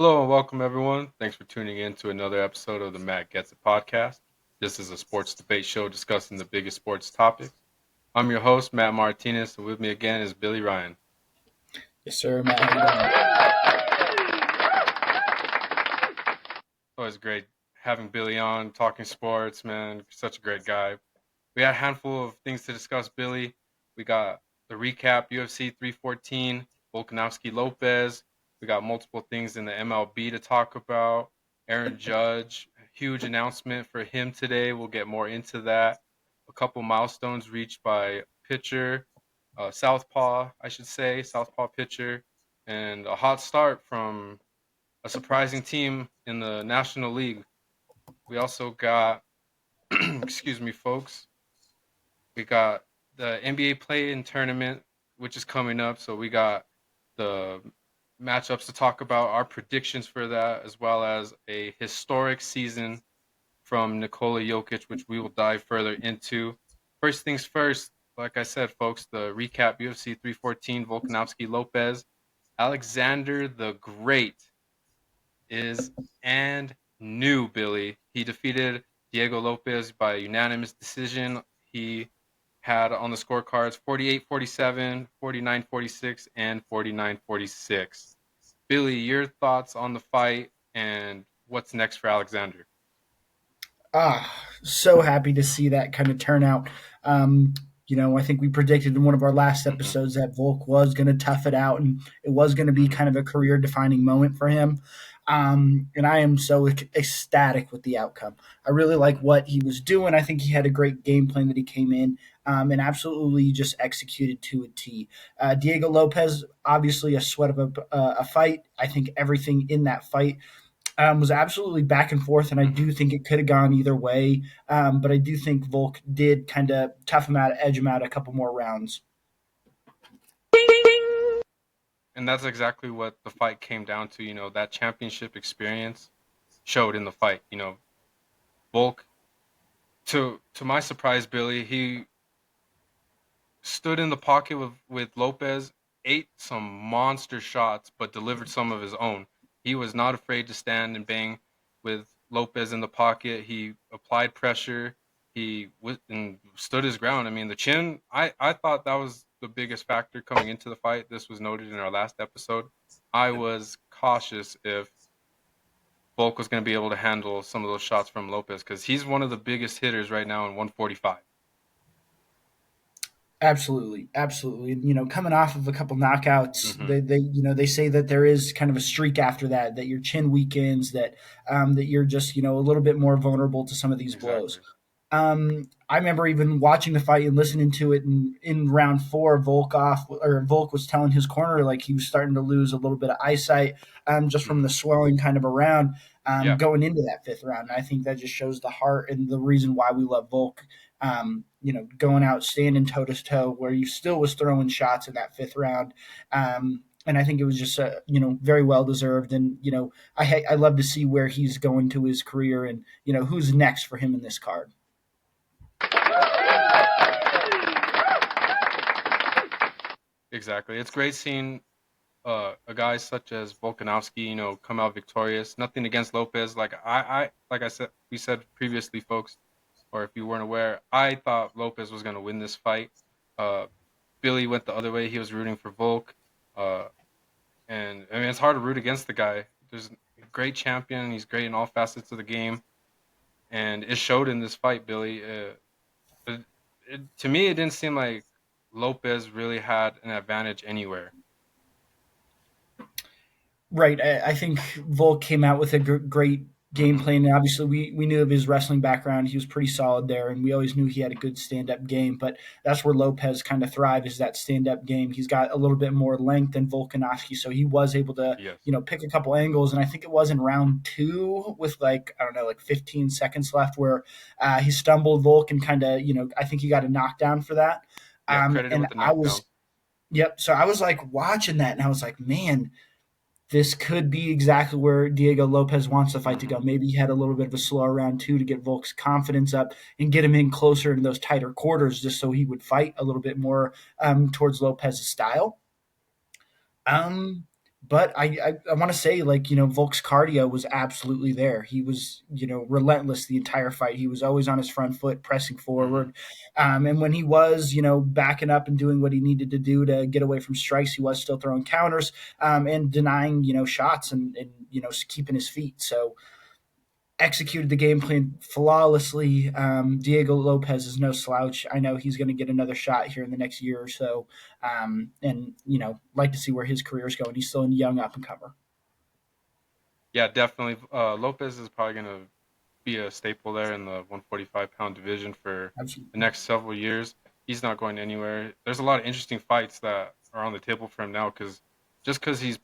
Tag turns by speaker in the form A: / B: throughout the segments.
A: Hello and welcome, everyone. Thanks for tuning in to another episode of the Matt Gets It podcast. This is a sports debate show discussing the biggest sports topics. I'm your host, Matt Martinez, and with me again is Billy Ryan.
B: Yes, sir, Matt. How you doing?
A: Always great having Billy on, talking sports, man. Such a great guy. We had a handful of things to discuss, Billy. We got the recap, UFC 314, Volkanovski Lopez. We got multiple things in the MLB to talk about. Aaron Judge, huge announcement for him today. We'll get more into that. A couple milestones reached by pitcher, Southpaw, I should say, Southpaw pitcher, and a hot start from a surprising team in the National League. We also got, excuse me, folks, we got the NBA play-in tournament, which is coming up. So we got the matchups to talk about, our predictions for that, as well as a historic season from Nikola Jokic, which we will dive further into. First things first, like I said, folks, the recap UFC 314, Volkanovski Lopez. Alexander the Great is and new, Billy. He defeated Diego Lopez by unanimous decision. He had on the scorecards 48-47, 49-46, and 49-46. Billy, your thoughts on the fight and what's next for Alexander?
B: So happy to see that kind of turnout. I think we predicted in one of our last
A: Mm-hmm.
B: episodes that Volk was going to tough it out and it was going to be
A: Mm-hmm.
B: kind of a career defining moment for him. And I am so ecstatic with the outcome. I really like what he was doing. I think he had a great game plan that he came in and absolutely just executed to a T. Diego Lopez, obviously a sweat of a fight. I think everything in that fight was absolutely back and forth, and I
A: Mm-hmm.
B: do think it could have gone either way. But I do think Volk did kind of tough him out, edge him out a couple more rounds.
A: And that's exactly what the fight came down to. That championship experience showed in the fight. Volk, to my surprise, Billy, he stood in the pocket with Lopez, ate some monster shots, but delivered some of his own. He was not afraid to stand and bang with Lopez in the pocket. He applied pressure. And stood his ground. I mean, the chin. I thought that was the biggest factor coming into the fight. This was noted in our last episode. I was cautious if Volk was going to be able to handle some of those shots from Lopez because he's one of the biggest hitters right now in 145.
B: Absolutely, absolutely. Coming off of a couple knockouts,
A: Mm-hmm.
B: they say that there is kind of a streak after that, that your chin weakens, that you're just a little bit more vulnerable to some of these blows.
A: Exactly.
B: I remember even watching the fight and listening to it in round four. Volk was telling his corner like he was starting to lose a little bit of eyesight, just from the
A: Mm-hmm.
B: swelling kind of around
A: Yeah.
B: going into that fifth round. And I think that just shows the heart and the reason why we love Volk. Going out standing toe to toe, where you still was throwing shots in that fifth round. And I think it was just very well deserved. And I love to see where he's going to his career and who's next for him in this card.
A: Exactly. It's great seeing a guy such as Volkanovski, come out victorious. Nothing against Lopez. Like I said, we said previously, folks, or if you weren't aware, I thought Lopez was going to win this fight. Uh, Billy went the other way. He was rooting for Volk. Uh, and I mean, it's hard to root against the guy. There's a great champion. He's great in all facets of the game, and it showed in this fight, Billy. To me, it didn't seem like Lopez really had an advantage anywhere.
B: Right. I think Volk came out with a great game
A: Mm-hmm.
B: plan. And obviously, we knew of his wrestling background. He was pretty solid there, and we always knew he had a good stand up game. But that's where Lopez kind of thrived, is that stand up game. He's got a little bit more length than Volkanovski, so he was able to,
A: Yes.
B: pick a couple angles. And I think it was in round two with I don't know, 15 seconds left, where he stumbled Volk and kind of, I think he got a knockdown for that.
A: Yeah, credited
B: And
A: with the
B: I
A: knockdown.
B: was, yep. So I was like watching that, and I was like, man, this could be exactly where Diego Lopez wants the fight to
A: Mm-hmm.
B: go. Maybe he had a little bit of a slow round two to get Volk's confidence up and get him in closer in those tighter quarters, just so he would fight a little bit more towards Lopez's style. Um, but I want to say, like, Volk's cardio was absolutely there. He was, relentless the entire fight. He was always on his front foot, pressing
A: Hmm.
B: forward. And when he was, backing up and doing what he needed to do to get away from strikes, he was still throwing counters, and denying, shots, and keeping his feet. So executed the game plan flawlessly. Diego Lopez is no slouch. I know he's going to get another shot here in the next year or so, and like to see where his career is going. He's still a young up and comer.
A: Yeah, definitely. Lopez is probably going to be a staple there in the 145-pound division for the
B: Absolutely.
A: next several years. He's not going anywhere. There's a lot of interesting fights that are on the table for him now because he's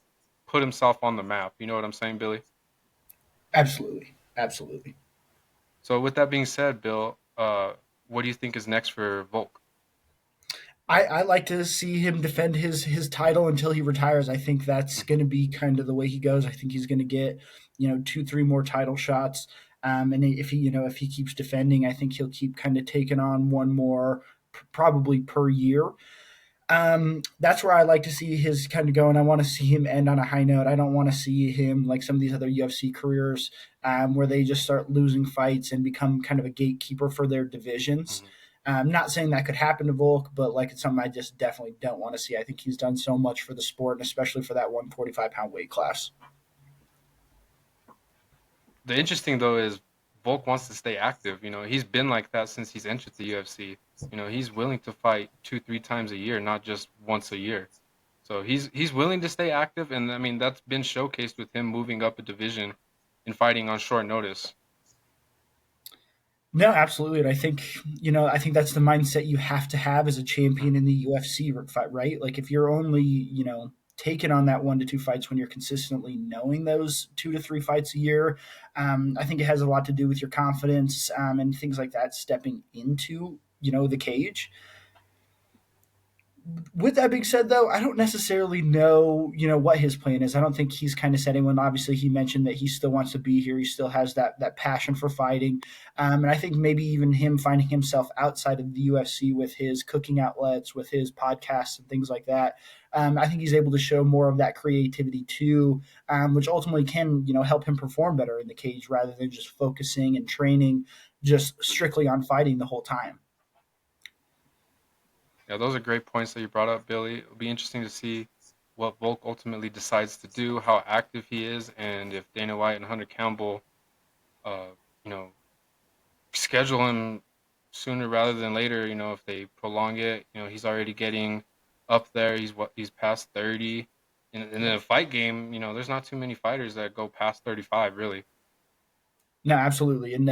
A: put himself on the map. You know what I'm saying, Billy?
B: Absolutely. Absolutely.
A: So with that being said, Bill, what do you think is next for Volk?
B: I like to see him defend his title until he retires. I think that's
A: Mhm.
B: going to be kind of the way he goes. I think he's going to get, two, three more title shots. And if he keeps defending, I think he'll keep kind of taking on one more, probably per year. That's where I like to see his kind of go, and I want to see him end on a high note. I don't want to see him like some of these other UFC careers, where they just start losing fights and become kind of a gatekeeper for their divisions.
A: Mhm.
B: I'm not saying that could happen to Volk, but like it's something I just definitely don't want to see. I think he's done so much for the sport, and especially for that 145-pound weight class.
A: The interesting though is Volk wants to stay active. You know, he's been like that since he's entered the UFC. You know, he's willing to fight 2, 3 times a year, not just once a year. So he's willing to stay active, and I mean that's been showcased with him moving up a division and fighting on short notice.
B: No, absolutely. And I think that's the mindset you have to have as a champion in the UFC fight, right? Like if you're only, taking on that 1 to 2 fights when you're consistently knowing those 2 to 3 fights a year, I think it has a lot to do with your confidence, and things like that stepping into, the cage. With that being said, though, I don't necessarily know, what his plan is. I don't think he's kind of setting one. Obviously, he mentioned that he still wants to be here. He still has that passion for fighting, and I think maybe even him finding himself outside of the UFC with his cooking outlets, with his podcasts and things like that. I think he's able to show more of that creativity too, which ultimately can, help him perform better in the cage rather than just focusing and training just
A: Mhm.
B: strictly on fighting the whole time.
A: Yeah, those are great points that you brought up, Billy. It'll be interesting to see what Volk ultimately decides to do, how active he is, and if Dana White and Hunter Campbell, uh, you know, schedule him sooner rather than later. You know, if they prolong it, you know, he's already getting up there. He's past 30. In
B: Yeah.
A: a fight game, you know, there's not too many fighters that go past 35, really.
B: No, absolutely, and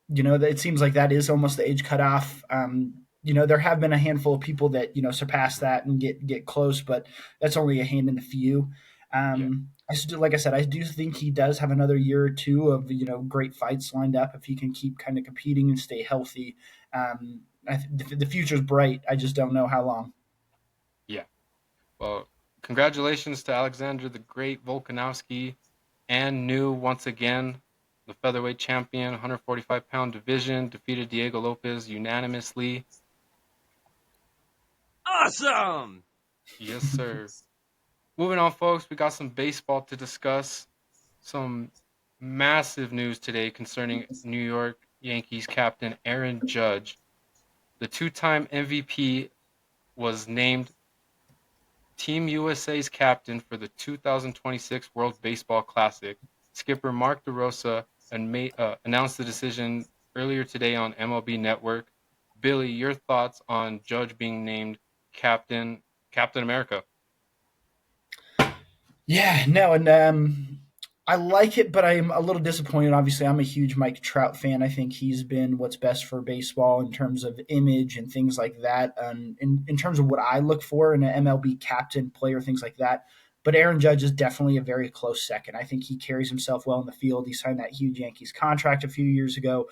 B: it seems like that is almost the age cutoff. There have been a handful of people that surpass that and get close, but that's only a hand in a few.
A: Yeah,
B: Like I said, I do think he does have another year or two of great fights lined up if he can keep kind of competing and stay healthy. The future's bright. I just don't know how long.
A: yeah. Well, congratulations to Alexander the Great Volkanovski and new once again the featherweight champion, 145-pound division, defeated Diego Lopez unanimously.
C: Awesome!
A: Yes, sir. Moving on, folks, we got some baseball to discuss. Some massive news today concerning New York Yankees captain Aaron Judge. The two-time MVP was named Team USA's captain for the 2026 World Baseball Classic. Skipper Mark DeRosa announced the decision earlier today on MLB Network. Billy, your thoughts on Judge being named Captain Captain America?
B: Yeah, no, and I like it, but I'm a little disappointed. Obviously, I'm a huge Mike Trout fan. I think he's been what's best for baseball in terms of image and things like that. And in terms of what I look for in an MLB captain, player, things like that. But Aaron Judge is definitely a very close second. I think he carries himself well in the field. He signed that huge Yankees contract a few years ago,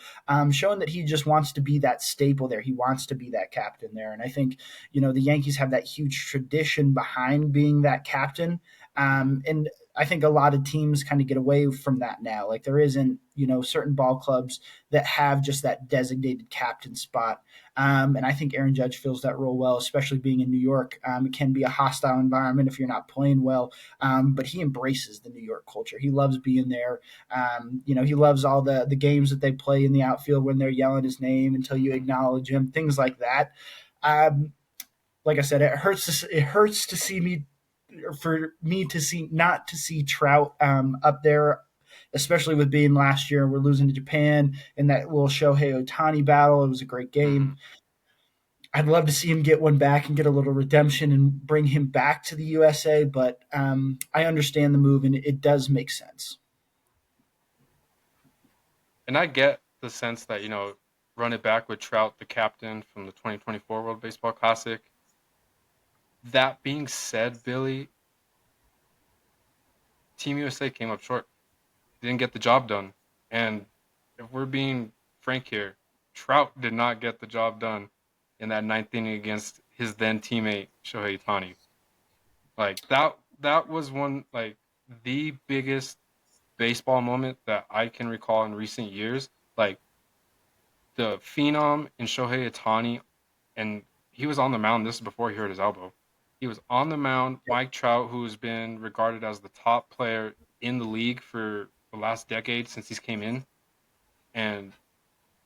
B: showing that he just wants to be that staple there. He wants to be that captain there. And I think, the Yankees have that huge tradition behind being that captain,
A: Mhm.
B: and I think a lot of teams kind of get away from that now. Like there isn't, certain ball clubs that have just that designated captain spot. And I think Aaron Judge fills that role well, especially being in New York. It can be a hostile environment if you're not playing well, but he embraces the New York culture. He loves being there. He loves all the games that they play in the outfield when they're yelling his name until you acknowledge him, things like that. Um, like I said, it hurts to see me for me to see not to see Trout up there, especially with being last year we're losing to Japan in that little Shohei Otani battle. It was a great
A: Mm-hmm.
B: game. I'd love to see him get one back and get a little redemption and bring him back to the USA, but I understand the move and it does make sense.
A: And I get the sense that, run it back with Trout, the captain from the 2024 World Baseball Classic. That being said, Billy, Team USA came up short. Didn't get the job done. And if we're being frank here, Trout did not get the job done in that ninth inning against his then teammate Shohei Ohtani. Like that was one like the biggest baseball moment that I can recall in recent years. Like the phenom in Shohei Ohtani, and he was on the mound. This is before he hurt his elbow. He was on the mound. Mike Trout, who has been regarded as the top player in the league for the last decade since he's came in, and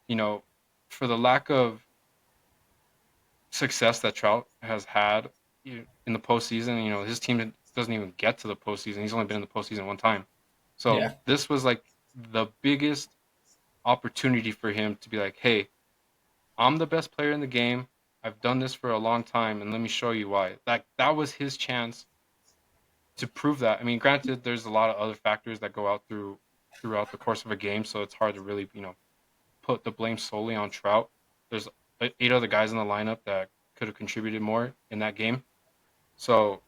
A: you know, for the lack of success that Trout has had in the postseason, his team doesn't even get to the postseason. He's only been in the postseason one time. So
B: Yeah,
A: this was like the biggest opportunity for him to be like, hey, I'm the best player in the game. I've done this for a long time, and let me show you why. That was his chance to prove that. I mean, granted, there's a lot of other factors that go out throughout the course of a game, so it's hard to really put the blame solely on Trout. There's eight other guys in the lineup that could have contributed more in that game. So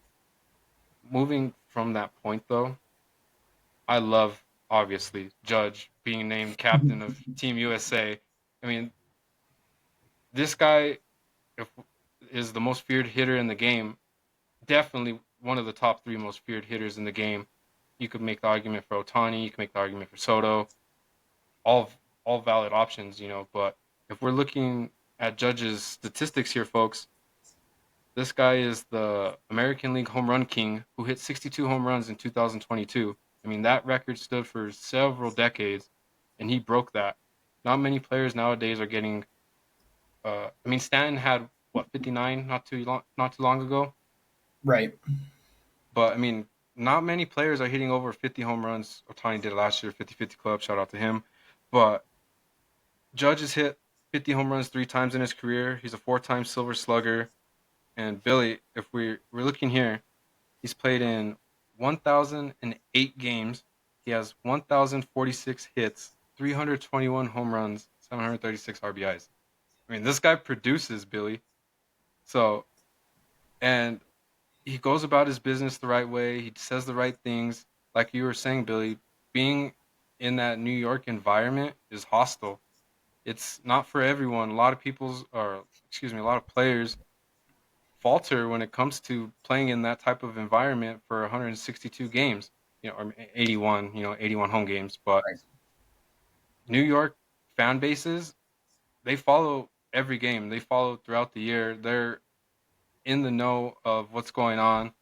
A: moving from that point, though, I love obviously Judge being named captain of Team USA. I mean, this guy if, is the most feared hitter in the game. Definitely one of the top three most feared hitters in the game. You could make the argument for Otani. You could make the argument for Soto. All all valid options, But if we're looking at Judge's statistics here, folks, this guy is the American League home run king who hit 62 home runs in 2022. I mean, that record stood for several decades, and he broke that. Not many players nowadays are getting. I mean, Stanton had what 59 not too long ago,
B: right.
A: but I mean, not many players are hitting over 50 home runs. Otani did it last year, 50-50 club. Shout out to him. But Judge has hit 50 home runs 3 times in his career. He's a 4-time Silver Slugger. And Billy, if we're looking here, he's played in 1,008 games. He has 1,046 hits, 321 home runs, 736 RBIs. I mean, this guy produces, Billy. So, and he goes about his business the right way. He says the right things. Like you were saying, Billy, being in that New York environment is hostile. It's not for everyone. A lot of players falter when it comes to playing in that type of environment for 162 games, or 81, 81 home games. But
B: Right.
A: New York fan bases, they follow every game. They follow throughout the year. They're in the know of what's going on.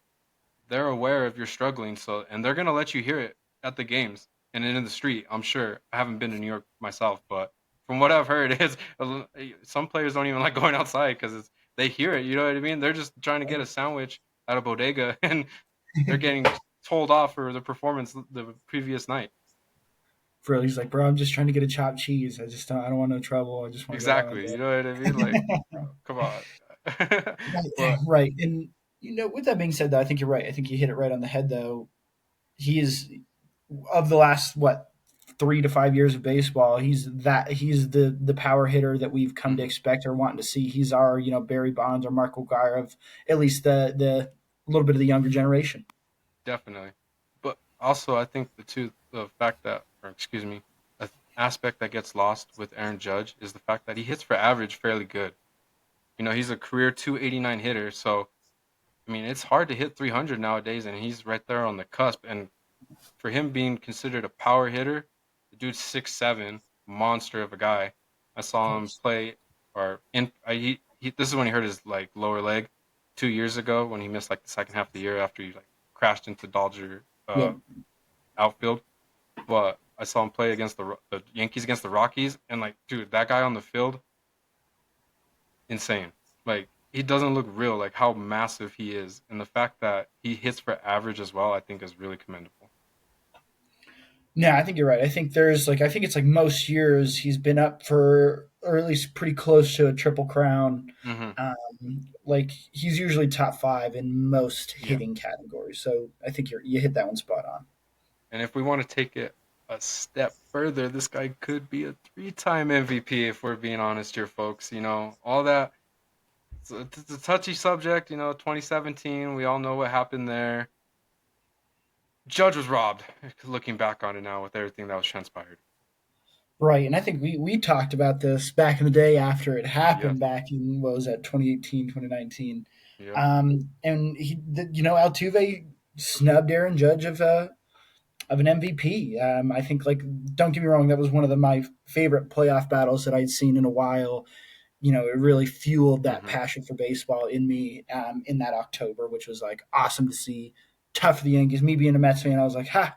A: They're aware if you're struggling, and they're gonna let you hear it at the games and in the street. I'm sure. I haven't been to New York myself, but from what I've heard, is some players don't even like going outside because they hear it. You know what I mean? They're just trying to get a sandwich at a bodega, and they're getting told off for the performance the previous night.
B: For he's like, bro, I'm just trying to get a chopped cheese. I don't want no trouble. I just want to go about my
A: Exactly. You know what I mean? Like, come on.
B: right,
A: But
B: right. And with that being said, though, I think you're right. I think you hit it right on the head. Though he is of the last 3 to 5 years of baseball. He's the power hitter that we've come to
A: mhm,
B: expect or wanting to see. He's our Barry Bonds or Mark McGwire of at least the little bit of the younger generation.
A: definitely. But also, I think the fact that, or excuse me, an aspect that gets lost with Aaron Judge is the fact that he hits for average fairly good. He's a career 289 hitter, so I mean, it's hard to hit 300 nowadays, and he's right there on the cusp. And for him being considered a power hitter, the dude's 6'7", monster of a guy. I
B: Of
A: saw him
B: course.
A: play, or this is when he hurt his like lower leg 2 years ago when he missed like the second half of the year after he like crashed into Dodger
B: Yep.
A: outfield. But I saw him play against the Yankees against the Rockies, and like, dude, that guy on the field, insane. Like, he doesn't look real. Like how massive he is, and the fact that he hits for average as well, I think is really commendable.
B: No, I think you're right. I think there's like I think it's like most years he's been up for or at least pretty close to a triple crown.
A: Hmm.
B: Like he's usually top five in most
A: Yeah.
B: hitting categories. So I think you hit that one spot on.
A: And if we want to take it a step further, this guy could be a three-time MVP if we're being honest here, folks. All that. It's a touchy subject. 2017. We all know what happened there. Judge was robbed. Looking back on it now with everything that was transpired.
B: Right, and I think we talked about this back in the day after it
A: Yes.
B: happened back in what was that 2018, 2019.
A: Yep.
B: And Altuve snubbed Aaron Judge of an MVP. I think like don't get me wrong, that was one of my favorite playoff battles that I'd seen in a while. It really fueled that
A: Hmm.
B: passion for baseball in me in that October, which was like awesome to see. Tough for the Yankees. Me being a Mets fan, I was like, ha,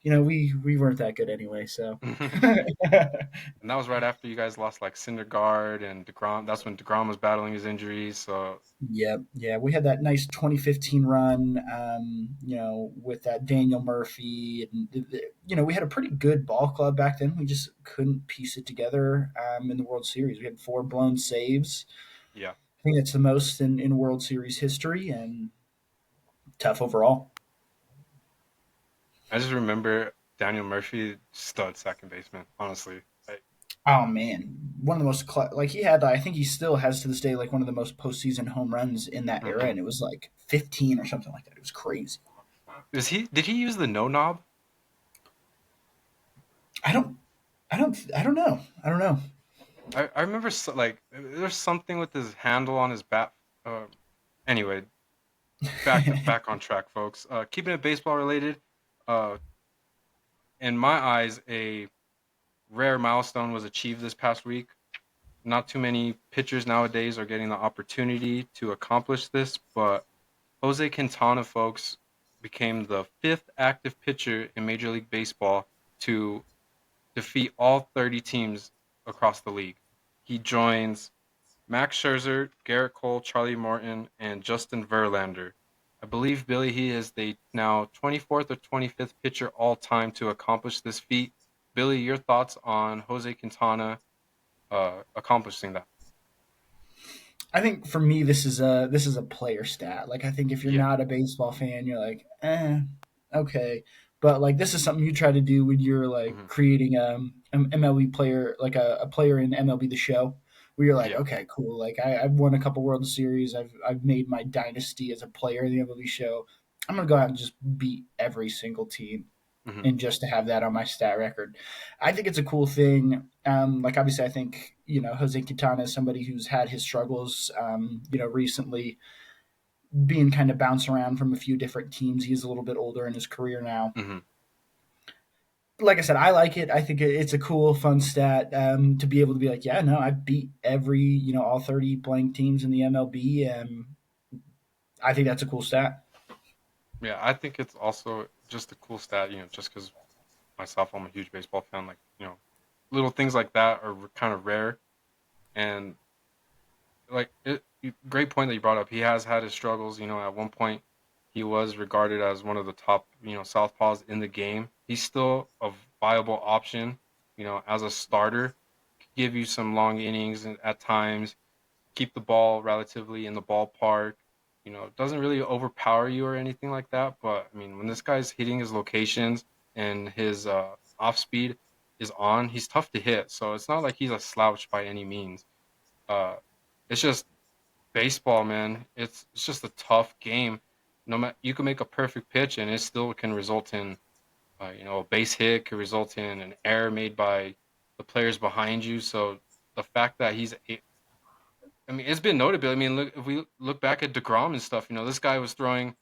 B: we weren't that good anyway. So,
A: And that was right after you guys lost like Syndergaard and Degrom. That's when Degrom was battling his injuries. So
B: yeah, we had that nice 2015 run, with that Daniel Murphy, and we had a pretty good ball club back then. We just couldn't piece it together in the World Series. We had four blown saves.
A: yeah,
B: I think that's the most in World Series history, and tough overall.
A: I just remember Daniel Murphy, stud second baseman. Honestly,
B: Oh man, one of the most like he had. I think he still has to this day like one of the most postseason home runs in that era,
A: mhm.
B: and it was like 15 or something like that. It was crazy.
A: Did he use the no knob?
B: I don't, I don't know. I don't know.
A: I remember like there's something with his handle on his bat. Uh, anyway, back on track, folks. Keeping it baseball related. Uh, in my eyes, a rare milestone was achieved this past week. Not too many pitchers nowadays are getting the opportunity to accomplish this, but Jose Quintana, folks, became the fifth active pitcher in Major League Baseball to defeat all 30 teams across the league. He joins Max Scherzer, Garrett Cole, Charlie Morton, and Justin Verlander. I believe, Billy, he is the now 24th or 25th pitcher all time to accomplish this feat. Billy, your thoughts on Jose Quintana accomplishing that?
B: I think for me, this is a player stat. Like I think if you're
A: Yeah.
B: not a baseball fan, you're like, okay. But like this is something you try to do when you're like
A: Hmm.
B: creating an MLB player, like a player in MLB the Show, where you're like,
A: Yeah.
B: okay, cool. Like I've won a couple World Series. I've made my dynasty as a player in the MLB Show. I'm gonna go out and just beat every single team
A: Hmm.
B: and just to have that on my stat record. I think it's a cool thing. Like obviously, I think Jose Quintana is somebody who's had his struggles. Recently being kind of bounced around from a few different teams. He's a little bit older in his career now.
A: Hmm.
B: Like I said, I like it. I think it's a cool, fun stat to be able to be like, yeah, no, I beat every all 30 playing teams in the MLB, and I think that's a cool stat.
A: Yeah, I think it's also just a cool stat, just because myself, I'm a huge baseball fan. Like, little things like that are kind of rare. And like, great point that you brought up. He has had his struggles. At one point, he was regarded as one of the top, southpaws in the game. He's still a viable option, as a starter. Could give you some long innings at times, keep the ball relatively in the ballpark. Doesn't really overpower you or anything like that. But I mean, when this guy's hitting his locations and his off speed is on, he's tough to hit. So it's not like he's a slouch by any means. Uh, it's just baseball, man. It's just a tough game. No matter, you can make a perfect pitch and it still can result in a base hit, could result in an error made by the players behind you. So the fact that I mean, it's been notable. I mean, look, if we look back at DeGrom and stuff, this guy was throwing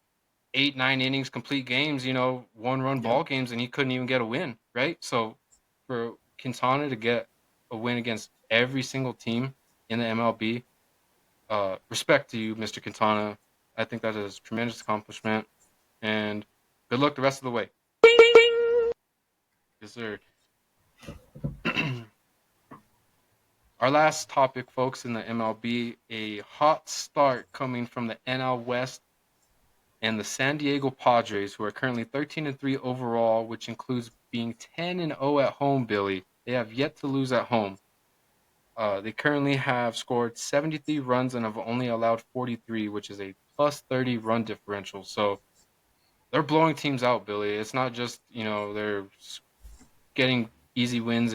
A: eight, 9 innings, complete games, 1 run
B: Yep.
A: ball games, and he couldn't even get a win, right? So for Quintana to get a win against every single team in the MLB, respect to you, Mr. Quintana. I think that is a tremendous accomplishment, and good luck the rest of the way. Yes, sir. Our last topic, folks, in the MLB, a hot start coming from the NL West and the San Diego Padres, who are currently 13-3 overall, which includes being 10-0 at home. Billy, they have yet to lose at home. They currently have scored 73 runs and have only allowed 43, which is a plus 30 run differential. So they're blowing teams out, Billy. It's not just they're getting easy wins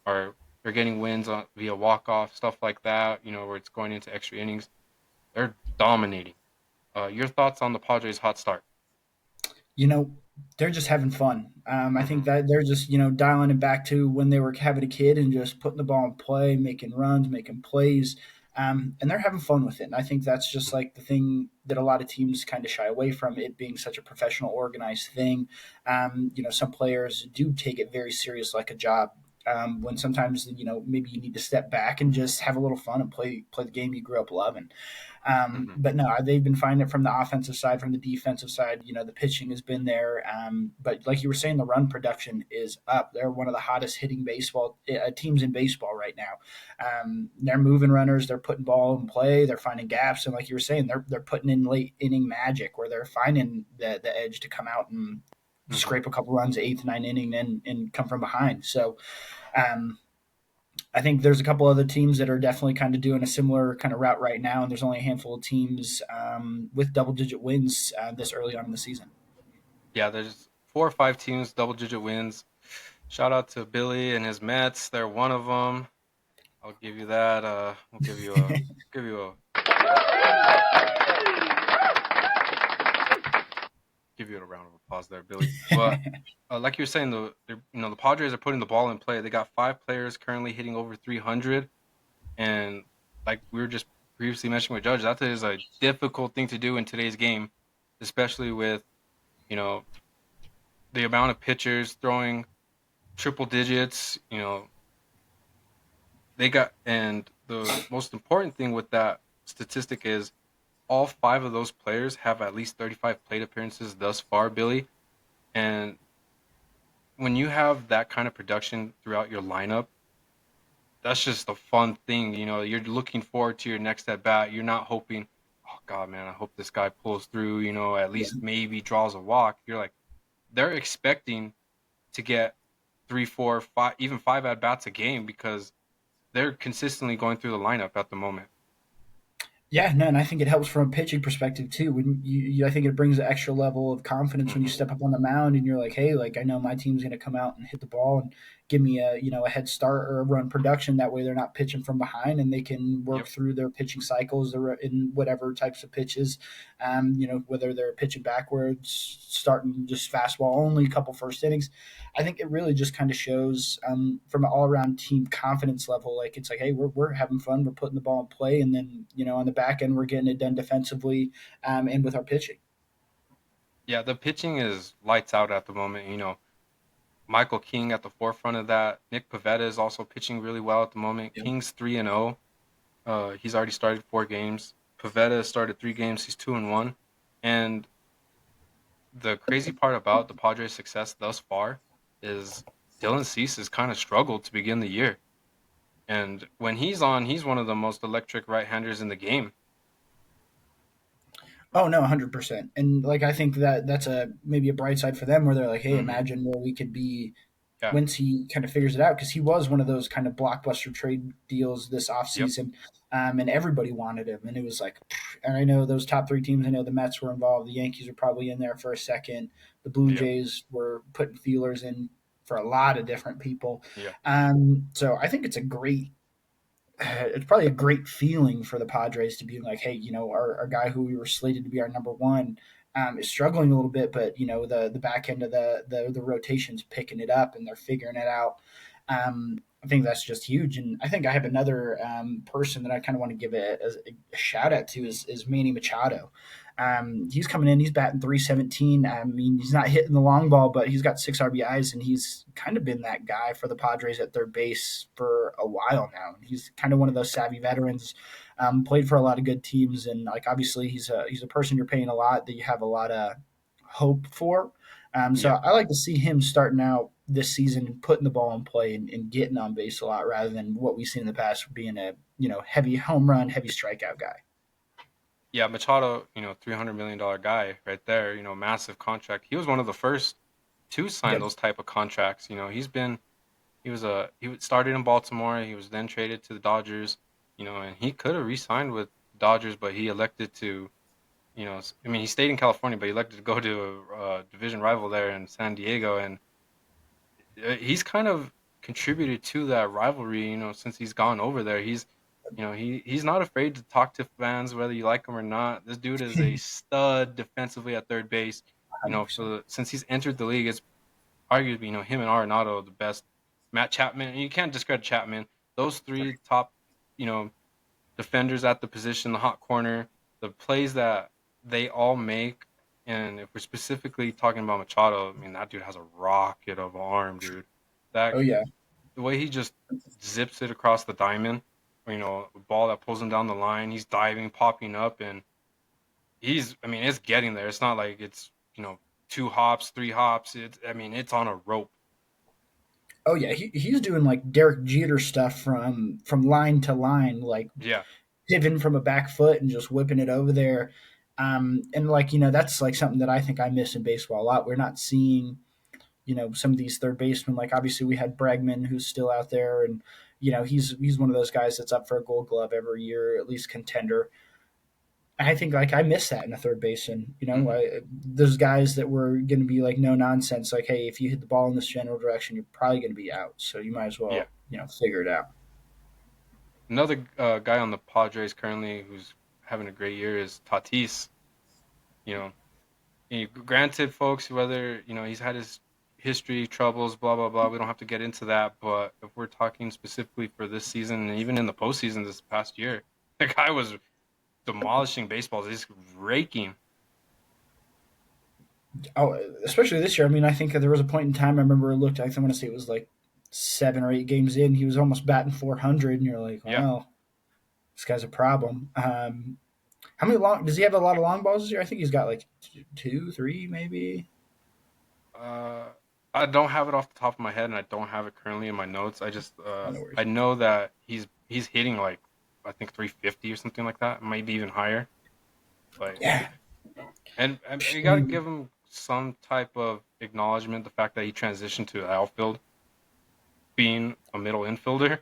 A: or they're getting wins via walk off stuff like that. Where it's going into extra innings. They're dominating. Your thoughts on the Padres' hot start?
B: you know, they're just having fun. I
A: Mm-hmm.
B: think that they're just, dialing it back to when they were having a kid and just putting the ball in play, making runs, making plays. And they're having fun with it. And I think that's just like the thing that a lot of teams kind of shy away from, it being such a professional, organized thing. Some players do take it very serious, like a job. When sometimes maybe you need to step back and just have a little fun and play the game you grew up loving.
A: Mm-hmm.
B: But no, they've been finding it from the offensive side, from the defensive side. The pitching has been there. But like you were saying, the run production is up. They're one of the hottest hitting baseball teams in baseball right now. They're moving runners. They're putting ball in play. They're finding gaps, and like you were saying, they're putting in late inning magic where they're finding the edge to come out and
A: Mm-hmm.
B: scrape a couple runs, eighth, ninth inning, and come from behind. So um, I think there's a couple other teams that are definitely kind of doing a similar kind of route right now, and there's only a handful of teams with double-digit wins this early on in the season.
A: Yeah, there's 4 or 5 teams, double-digit wins. Shout out to Billy and his Mets. They're one of them. I'll give you that. I'll give you a give you a round of applause there, Billy. But like you were saying, the Padres are putting the ball in play. They got 5 players currently hitting over 300, and like we were just previously mentioning with Judge, that is a difficult thing to do in today's game, especially with you know the amount of pitchers throwing triple digits. They got, and the most important thing with that statistic is all 5 of those players have at least 35 plate appearances thus far, Billy. And when you have that kind of production throughout your lineup, that's just a fun thing. You're looking forward to your next at bat. You're not hoping, oh God, man, I hope this guy pulls through. At
B: Yeah.
A: least maybe draws a walk. You're like, they're expecting to get 3, 4, 5, even 5 at bats a game because they're consistently going through the lineup at the moment.
B: Yeah, no, and I think it helps from a pitching perspective too. When I think it brings an extra level of confidence when you
A: Hmm.
B: step up on the mound and you're like, hey, like I know my team's going to come out and hit the ball and give me a head start or a run production. That way, they're not pitching from behind and they can work
A: Yep.
B: through their pitching cycles or in whatever types of pitches. Whether they're pitching backwards, starting just fastball only, a couple first innings. I think it really just kind of shows from an all around team confidence level. Like it's like, hey, we're having fun, we're putting the ball in play, and then on the back end we're getting it done defensively and with our pitching.
A: Yeah, the pitching is lights out at the moment. Michael King at the forefront of that. Nick Pavetta is also pitching really well at the moment.
B: Yep.
A: King's 3-0. He's already started 4 games. Pavetta started 3 games. He's 2-1. And the crazy part about the Padres' success thus far is Dylan Cease has kind of struggled to begin the year. And when he's on, he's one of the most electric right-handers in the game.
B: Oh no, 100%. And like I think that's a maybe a bright side for them where they're like, hey,
A: Hmm.
B: imagine where we could be
A: Yeah.
B: once he kind of figures it out because he was one of those kind of blockbuster trade deals this
A: Yep.
B: offseason. And everybody wanted him. And it was like, and I know those top three teams, I know the Mets were involved. The Yankees were probably in there for a second. The Blue
A: Yep.
B: Jays were putting feelers in for a lot of different people.
A: Yeah.
B: So I think it's probably a great feeling for the Padres to be like, hey, our guy who we were slated to be our number one is struggling a little bit, but the back end of the rotation's picking it up and they're figuring it out. I think that's just huge. And I think I have another person that I kind of want to give a shout out to is Manny Machado. He's coming in. He's batting 317. I mean, he's not hitting the long ball, but he's got 6 RBIs, and he's kind of been that guy for the Padres at third base for a while now. He's kind of one of those savvy veterans. Played for a lot of good teams, and like obviously he's a person you're paying a lot that you have a lot of hope for. So
A: Yeah.
B: I like to see him starting out this season and putting the ball in play and getting on base a lot rather than what we've seen in the past being a heavy home run, heavy strikeout guy.
A: Yeah, Machado, $300 million guy right there, massive contract. He was one of the first to sign
B: Yep.
A: those type of contracts. He started in Baltimore. He was then traded to the Dodgers, and he could have re-signed with Dodgers, but he elected to, I mean, he stayed in California, but he elected to go to a division rival there in San Diego, and he's kind of contributed to that rivalry, since he's gone over there. He's not afraid to talk to fans whether you like him or not. This dude is a stud defensively at third base.
B: 100%.
A: Since he's entered the league, it's arguably, him and Arenado the best. Matt Chapman, and you can't discredit Chapman. Those three top, you know, defenders at the position, the hot corner, the plays that they all make. And if we're specifically talking about Machado, I mean, that dude has a rocket of an arm, dude.
B: Oh
A: That
B: yeah.
A: The way he just zips it across the diamond, or, a ball that pulls him down the line, he's diving, popping up, and I mean, it's getting there. It's not like it's, 2 hops, 3 hops. It's on a rope.
B: Oh yeah. He's doing like Derek Jeter stuff from line to line, like
A: Yeah.
B: pivoting from a back foot and just whipping it over there. And like that's like something that I think I miss in baseball a lot. We're not seeing some of these third basemen. Like obviously we had Bregman who's still out there, and he's one of those guys that's up for a Gold Glove every year, at least contender. I think like I miss that in a third baseman.
A: Hmm.
B: Those guys that were going to be like no nonsense. Like hey, if you hit the ball in this general direction, you're probably going to be out. So you might as
A: Yeah.
B: well figure it out.
A: Another guy on the Padres currently who's having a great year is Tatis. You know, granted, folks, whether he's had his history, troubles, blah blah blah. We don't have to get into that. But if we're talking specifically for this season, and even in the postseason this past year, the guy was demolishing baseballs. He's raking.
B: Oh, especially this year. I mean, I think there was a point in time I remember I looked. I want to say it was like 7 or 8 games in. He was almost batting 400, and you're like,
A: Yeah.
B: well, this guy's a problem. How many long does he have? A lot of long balls this year. I think he's got like two, three, maybe.
A: Uh, I don't have it off the top of my head, and I don't have it currently in my notes.
B: Oh, no worries.
A: I know that he's hitting like, I think 350 or something like that, maybe even higher. Like,
B: Yeah,
A: and you
B: I
A: got to
B: mean,
A: give him some type of acknowledgement. The fact that he transitioned to the outfield, being a middle infielder,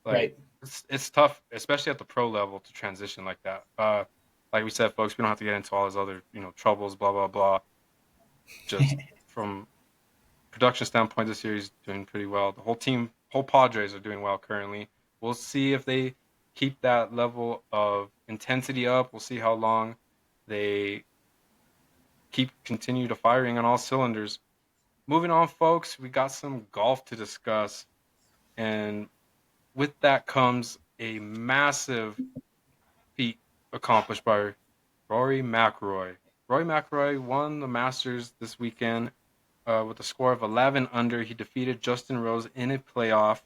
A: like
B: right.
A: it's tough, especially at the pro level, to transition like that. Like we said, folks, we don't have to get into all his other troubles, blah blah blah. Just from production standpoint, this year he's doing pretty well. The whole team, whole Padres are doing well currently. We'll see if they keep that level of intensity up. We'll see how long they continue to firing on all cylinders. Moving on, folks, we got some golf to discuss, and with that comes a massive feat accomplished by Rory McIlroy. Rory McIlroy won the Masters this weekend with a score of 11 under. He defeated Justin Rose in a playoff.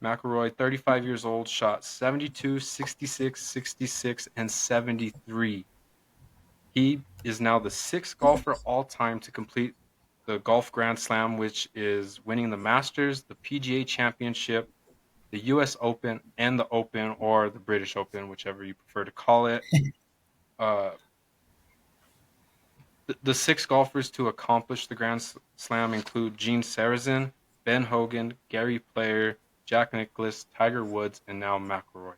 A: McIlroy, 35 years old, shot 72, 66, 66, and 73. He is now the sixth golfer all time to complete the Golf Grand Slam, which is winning the Masters, the PGA Championship, the U.S. Open, and the Open, or the British Open, whichever you prefer to call it. Uh, the 6 golfers to accomplish the Grand Slam include Gene Sarazen, Ben Hogan, Gary Player, Jack Nicklaus, Tiger Woods, and now McIlroy.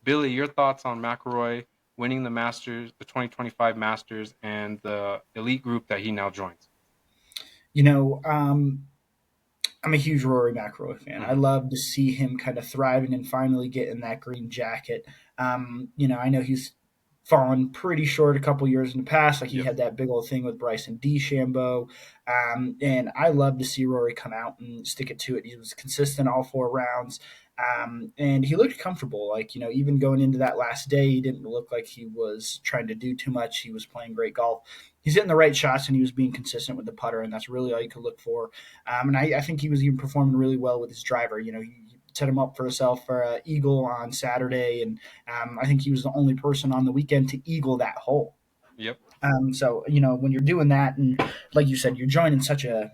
A: Billy, your thoughts on McIlroy winning the Masters, the 2025 Masters, and the elite group that he now joins?
B: You know, I'm a huge Rory McIlroy fan. I
A: Mm-hmm.
B: love to see him kind of thriving and finally getting that green jacket. I know he's fallen pretty short a couple years in the past. Like he
A: Yep.
B: had that big old thing with Bryson DeChambeau. And I love to see Rory come out and stick it to it. He was consistent all 4 rounds. And he looked comfortable. Like, even going into that last day, he didn't look like he was trying to do too much. He was playing great golf. He's hitting the right shots and he was being consistent with the putter, and that's really all you could look for. And I think he was even performing really well with his driver. He set him up for himself for an eagle on Saturday, and I think he was the only person on the weekend to eagle that hole.
A: Yep.
B: So when you're doing that, and like you said, you're joining such a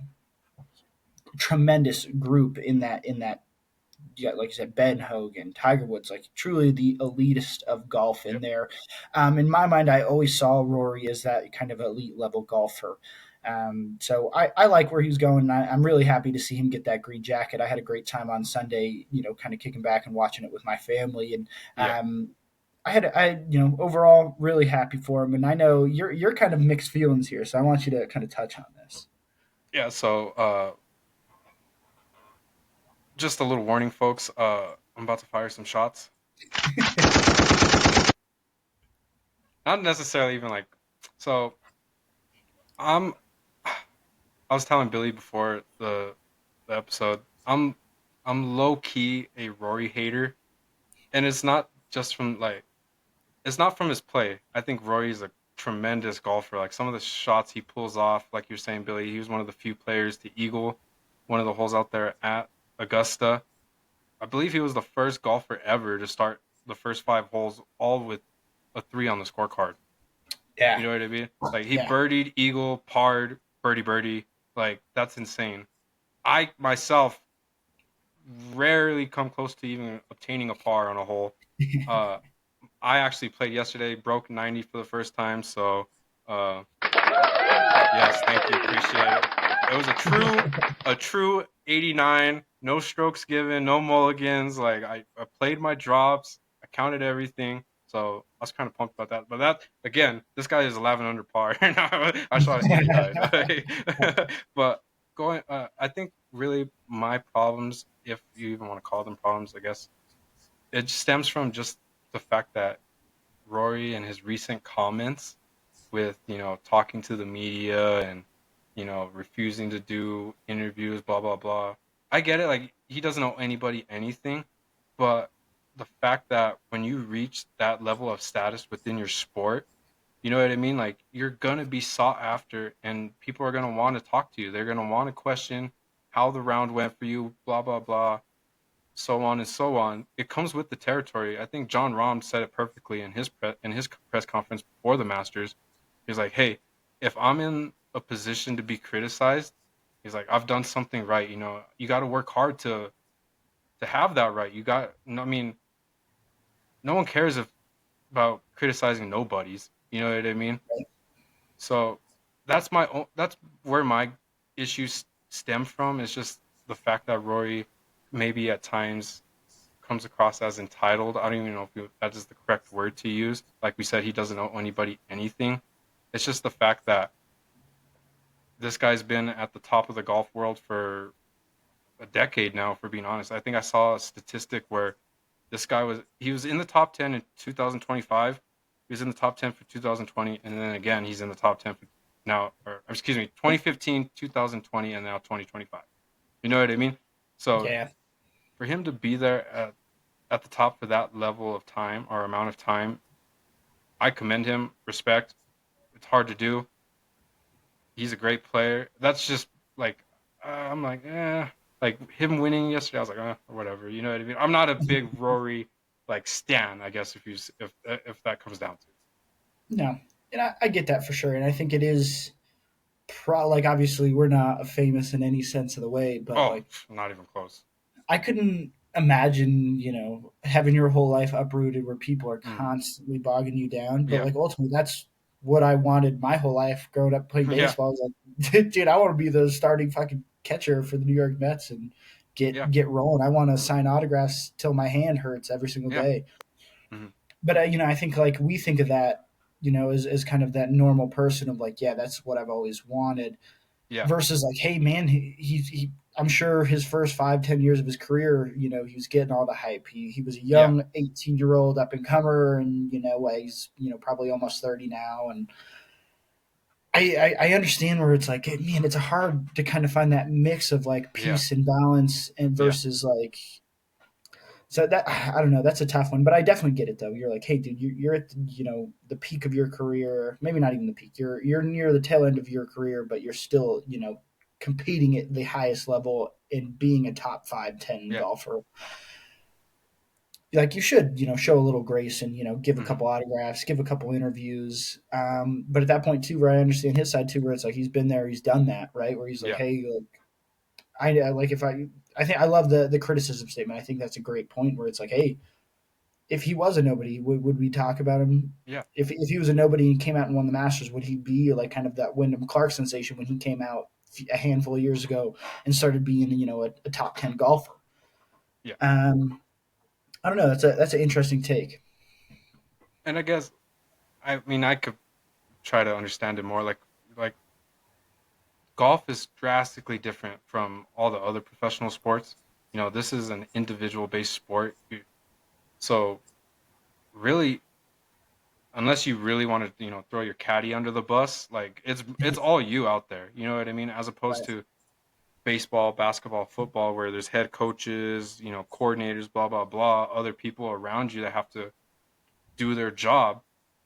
B: tremendous group in that. You got, like you said, Ben Hogan, Tiger Woods, like truly the elitist of golf in
A: Yep.
B: there. In my mind, I always saw Rory as that kind of elite level golfer. So I like where he's going. I'm really happy to see him get that green jacket. I had a great time on Sunday, kind of kicking back and watching it with my family, and
A: Yeah.
B: overall really happy for him. And I know you're kind of mixed feelings here, so I want you to kind of touch on this.
A: Yeah. So, just a little warning, folks. I'm about to fire some shots. Not necessarily even like. So, I'm. I was telling Billy before the episode. I'm low key a Rory hater, and it's not just from like it's not from his play. I think Rory's a tremendous golfer. Like some of the shots he pulls off, like you're saying, Billy, he was one of the few players to eagle one of the holes out there at Augusta. I believe he was the first golfer ever to start the first 5 holes all with a three on the scorecard.
B: Yeah,
A: You know what I mean? Like he
B: yeah,
A: birdied, eagle, parred, birdie, birdie. Like that's insane. I myself rarely come close to even obtaining a par on a hole. Uh, I actually played yesterday, broke 90 for the first time. So, uh, yes, thank you, appreciate it. It was a true 89, no strokes given, no mulligans. Like I played my drops, I counted everything. So I was kind of pumped about that. But that again, this guy is 11 under par. I shot an 89. But I think really my problems, if you even want to call them problems, I guess it stems from just the fact that Rory and his recent comments with, talking to the media and, refusing to do interviews, blah, blah, blah. I get it. Like, he doesn't owe anybody anything. But the fact that when you reach that level of status within your sport, you know what I mean? Like, you're going to be sought after and people are going to want to talk to you. They're going to want to question how the round went for you, blah, blah, blah, so on and so on. It comes with the territory. I think John Rahm said it perfectly in his press conference before the Masters. He's like, "Hey, if I'm in a position to be criticized, he's like, I've done something right. You got to work hard to have that right. I mean, no one cares about criticizing nobodies. You know what I mean? So that's where my issues stem from. It's just the fact that Rory maybe at times comes across as entitled. I don't even know if that is the correct word to use. Like we said, he doesn't owe anybody anything. It's just the fact that this guy's been at the top of the golf world for a decade now, for being honest. I think I saw a statistic where he was in the top 10 in 2025. He was in the top 10 for 2020, and then again he's in the top 10 for now, or excuse me, 2015, 2020, and now 2025. You know what I mean? So
B: yeah.
A: for him to be there at the top for that level of time or amount of time, I commend him. Respect. It's hard to do. He's a great player. That's just like I'm like, like him winning yesterday. I was like, whatever. You know what I mean? I'm not a big Rory like stan. I guess if that comes down to it.
B: No, and I get that for sure, and I think it is like obviously we're not famous in any sense of the way, but
A: Oh,
B: like
A: not even close.
B: I couldn't imagine, having your whole life uprooted where people are
A: Mm,
B: constantly bogging you down. But
A: yeah,
B: like ultimately, that's what I wanted my whole life growing up playing
A: yeah,
B: baseball. I was like, dude, I want to be the starting fucking catcher for the New York Mets and
A: yeah,
B: get rolling. I want to sign autographs till my hand hurts every single
A: yeah,
B: day.
A: hmm
B: But I think like we think of that, as kind of that normal person of like, yeah, that's what I've always wanted
A: yeah,
B: versus like, hey man, he I'm sure his first 5, 10 years of his career, he was getting all the hype. He was a
A: Yeah,
B: young 18-year old up and comer, and he's probably almost 30 now, and I understand where it's like, man, it's hard to kind of find that mix of like
A: yeah,
B: peace and balance and
A: yeah,
B: versus like, so that I don't know, that's a tough one, but I definitely get it though. You're like, hey, dude, you're at the peak of your career, maybe not even the peak. You're near the tail end of your career, but you're still competing at the highest level and being a top 5, 10
A: yeah.
B: golfer. Like you should show a little grace and give a
A: Hmm.
B: couple autographs, give a couple interviews, but at that point too, where I understand his side too, where it's like he's been there, he's done that, right, where he's like,
A: Yeah,
B: hey, like, I like, if I think I love the criticism statement. I think that's a great point where it's like, hey, if he was a nobody, would we talk about him?
A: yeah,
B: If he was a nobody and came out and won the Masters, would he be like kind of that Wyndham Clark sensation when he came out a handful of years ago and started being a top 10 golfer?
A: yeah.
B: um I don't know, that's an interesting take.
A: And I guess I mean I could try to understand it more. Like golf is drastically different from all the other professional sports. This is an individual based sport. So really, unless you really want to, throw your caddy under the bus, like it's all you out there. You know what I mean? As opposed
B: Right.
A: to baseball, basketball, football, where there's head coaches, coordinators, blah blah blah, other people around you that have to do their job.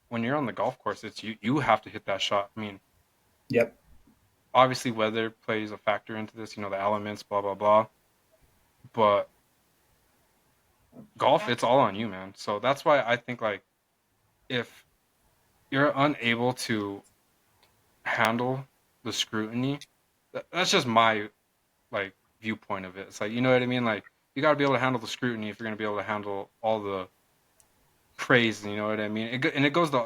A: When you're on the golf course, it's you. You have to hit that shot. I mean,
B: Yep.
A: obviously weather plays a factor into this. The elements, blah blah blah. But golf, it's all on you, man. So that's why I think like if you're unable to handle the scrutiny, that's just my like viewpoint of it. It's like, you know what I mean? Like you got to be able to handle the scrutiny if you're going to be able to handle all the praise. You know what I mean? And it goes the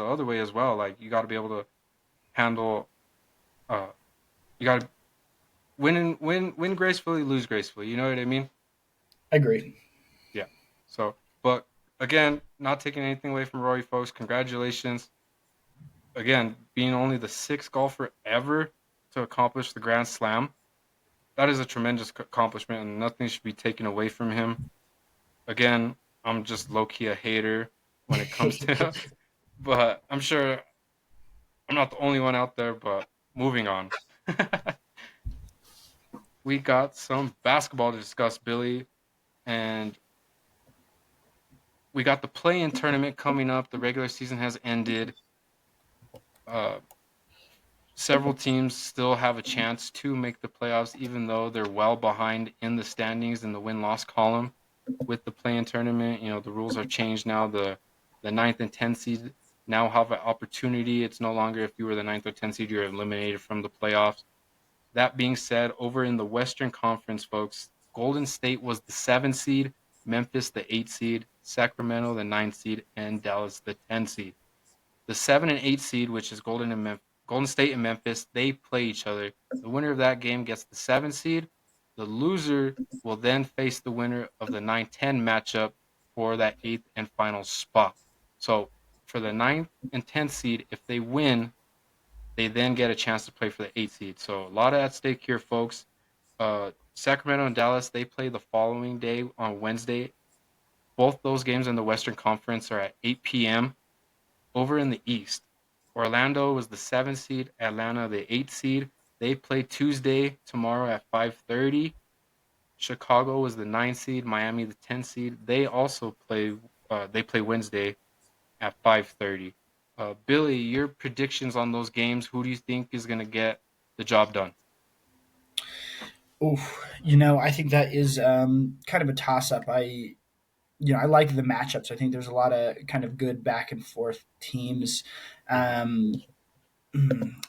A: other way as well. Like you got to be able to handle. Uh, you got to win gracefully, lose gracefully. You know what I mean?
B: I agree.
A: Yeah. So, but again, not taking anything away from Rory, folks. Congratulations again, being only the sixth golfer ever to accomplish the Grand Slam. That is a tremendous accomplishment, and nothing should be taken away from him. Again, I'm just low key a hater when it comes to, but I'm sure I'm not the only one out there. But moving on, we got some basketball to discuss, Billy, and we got the play-in tournament coming up. The regular season has ended. Uh, Several teams still have a chance to make the playoffs, even though they're well behind in the standings in the win-loss column. With the play-in tournament, the rules are changed now. The ninth and 10th seed now have an opportunity. It's no longer if you were the ninth or 10th seed, you're eliminated from the playoffs. That being said, over in the Western Conference, folks, Golden State was the 7th seed, Memphis the 8th seed, Sacramento the ninth seed, and Dallas the 10th seed. The 7 and 8 seed, which is Golden State and Memphis, they play each other. The winner of that game gets the 7 seed. The loser will then face the winner of the 9-10 matchup for that 8th and final spot. So for the ninth and 10th seed, if they win, they then get a chance to play for the 8th seed. So a lot at stake here, folks. Sacramento and Dallas, they play the following day on Wednesday. Both those games in the Western Conference are at 8 p.m. Over in the East, Orlando was the 7th seed, Atlanta the 8th seed. They play Tuesday tomorrow at 5:30. Chicago was the 9th seed, Miami the 10th seed. They also play they play Wednesday at 5:30. Billy, your predictions on those games, who do you think is going to get the job done?
B: Oof, I think that is kind of a toss up. I like the matchups. I think there's a lot of kind of good back and forth teams.
A: Hmm.
B: Um,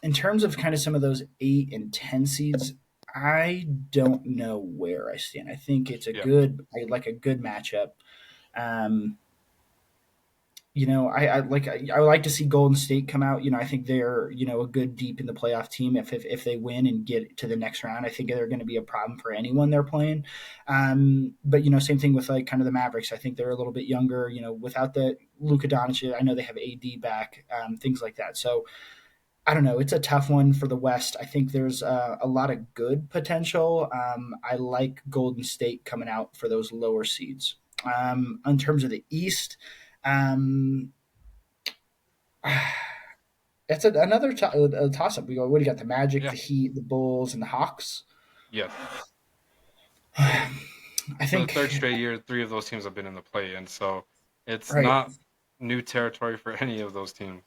B: in terms of kind of some of those 8 and 10 seeds, I don't know where I stand. I think it's
A: Yeah,
B: I like a good matchup. Um, I would like to see Golden State come out. I think they're a good deep in the playoff team. If they win and get to the next round, I think they're going to be a problem for anyone they're playing. But same thing with like kind of the Mavericks. I think they're a little bit younger. Without the Luka Doncic, I know they have AD back, things like that. So I don't know. It's a tough one for the West. I think there's a lot of good potential. I like Golden State coming out for those lower seeds. In terms of the East, um, it's a toss up. We go. What do you got? The Magic,
A: Yeah.
B: the Heat, the Bulls, and the Hawks.
A: Yes.
B: I
A: For the
B: think
A: third straight year, three of those teams have been in the play-in, so it's
B: right.
A: not new territory for any of those teams.